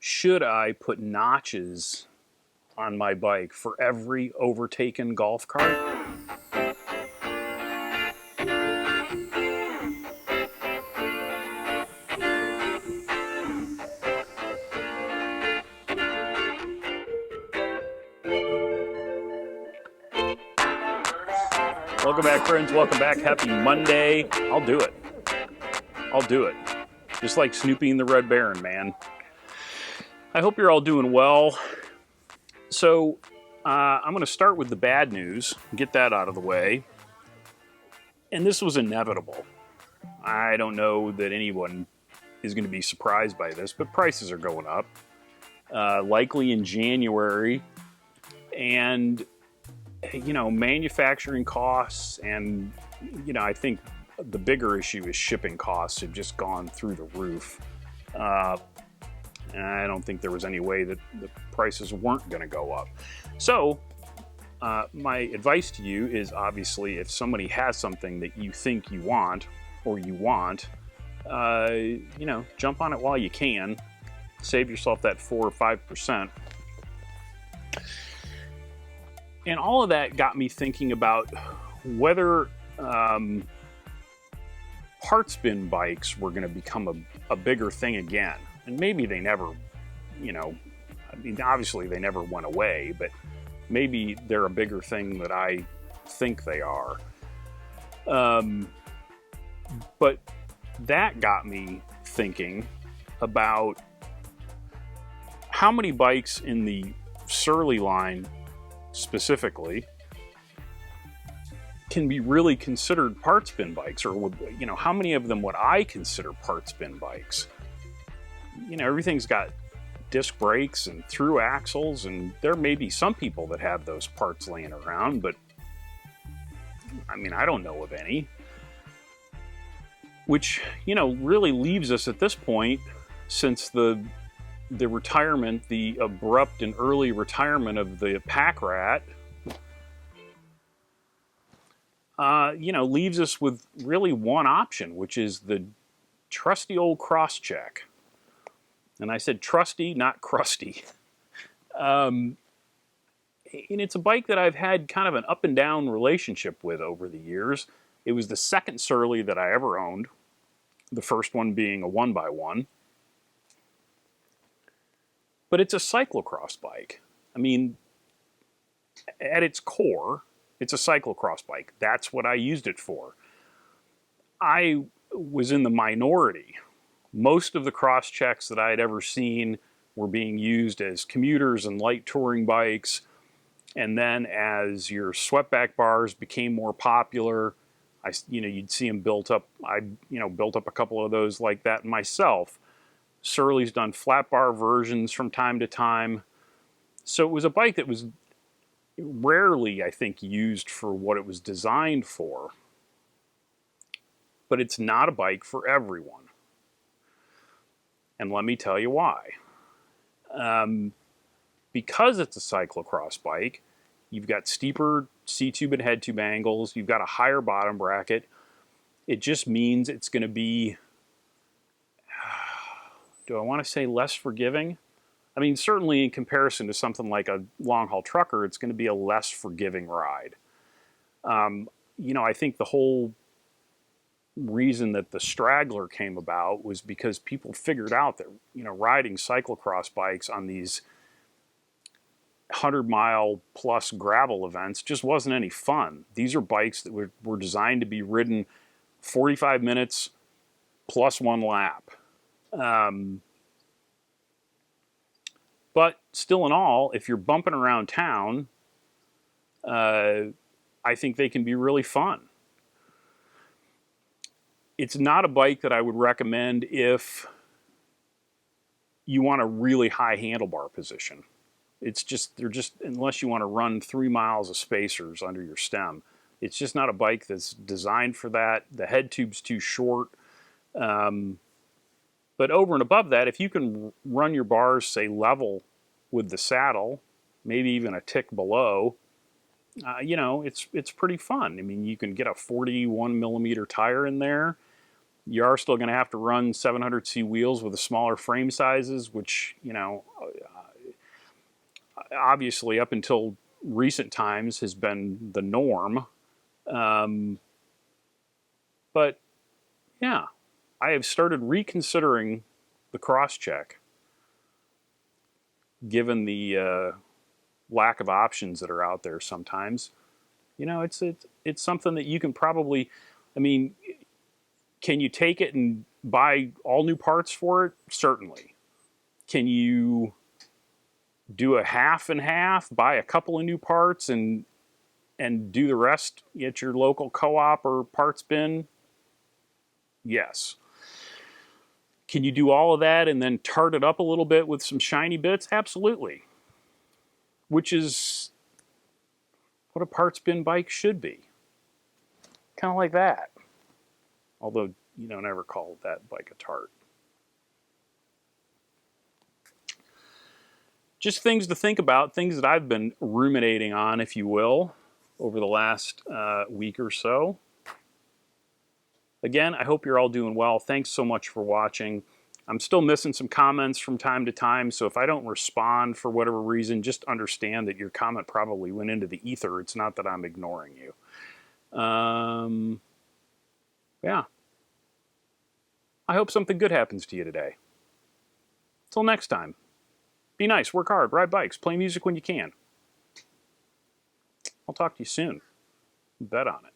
should I put notches on my bike for every overtaken golf cart? Welcome back, friends. Welcome back. Happy Monday. I'll do it. I'll do it. Just like Snoopy and the Red Baron, man. I hope you're all doing well. So, I'm going to start with the bad news, get that out of the way. And this was inevitable. I don't know that anyone is going to be surprised by this, but prices are going up. Likely in January. And, manufacturing costs and, I think the bigger issue is shipping costs have just gone through the roof. And I don't think there was any way that the prices weren't going to go up. So, my advice to you is obviously if somebody has something that you think you want, jump on it while you can. Save yourself that 4 or 5%. And all of that got me thinking about whether parts bin bikes were going to become a bigger thing again. And maybe they never, obviously they never went away, but maybe they're a bigger thing than I think they are. But that got me thinking about how many bikes in the Surly line specifically can be really considered parts bin bikes, or how many of them would I consider parts bin bikes? Everything's got disc brakes and through axles, and there may be some people that have those parts laying around, but I don't know of any. Which, really leaves us at this point, since the retirement, the abrupt and early retirement of the pack rat, leaves us with really one option, which is the trusty old cross-check. And I said trusty, not crusty. And it's a bike that I've had kind of an up and down relationship with over the years. It was the second Surly that I ever owned, the first one being a 1x1. But it's a cyclocross bike. At its core, it's a cyclocross bike. That's what I used it for. I was in the minority. Most of the cross checks that I had ever seen were being used as commuters and light touring bikes. And then as your swept-back bars became more popular, you'd see them built up. I built up a couple of those like that myself. Surly's done flat bar versions from time to time. So it was a bike that was rarely, I think, used for what it was designed for. But it's not a bike for everyone. And let me tell you why. Because it's a cyclocross bike, you've got steeper C-tube and head tube angles, you've got a higher bottom bracket. It just means it's going to be, do I want to say less forgiving? Certainly in comparison to something like a long-haul trucker, it's going to be a less forgiving ride. I think the whole reason that the Straggler came about was because people figured out that, riding cyclocross bikes on these 100-mile plus gravel events just wasn't any fun. These are bikes that were designed to be ridden 45 minutes plus one lap. But still in all, if you're bumping around town, I think they can be really fun. It's not a bike that I would recommend if you want a really high handlebar position. They're just, unless you want to run 3 miles of spacers under your stem, it's just not a bike that's designed for that. The head tube's too short. But over and above that, if you can run your bars, say, level with the saddle, maybe even a tick below, it's pretty fun. You can get a 41 millimeter tire in there. You are still going to have to run 700C wheels with the smaller frame sizes, which, you know, obviously up until recent times has been the norm. But yeah, I have started reconsidering the cross-check given the lack of options that are out there sometimes. You know, it's something that you can probably, I mean, can you take it and buy all new parts for it? Certainly. Can you do a half and half, buy a couple of new parts and do the rest at your local co-op or parts bin? Yes. Can you do all of that and then tart it up a little bit with some shiny bits? Absolutely. Which is what a parts bin bike should be. Kind of like that. Although you don't ever call that bike a tart. Just things to think about, things that I've been ruminating on, if you will, over the last week or so. Again, I hope you're all doing well. Thanks so much for watching. I'm still missing some comments from time to time, so if I don't respond for whatever reason, just understand that your comment probably went into the ether. It's not that I'm ignoring you. Yeah. I hope something good happens to you today. Till next time. Be nice, work hard, ride bikes, play music when you can. I'll talk to you soon. Bet on it.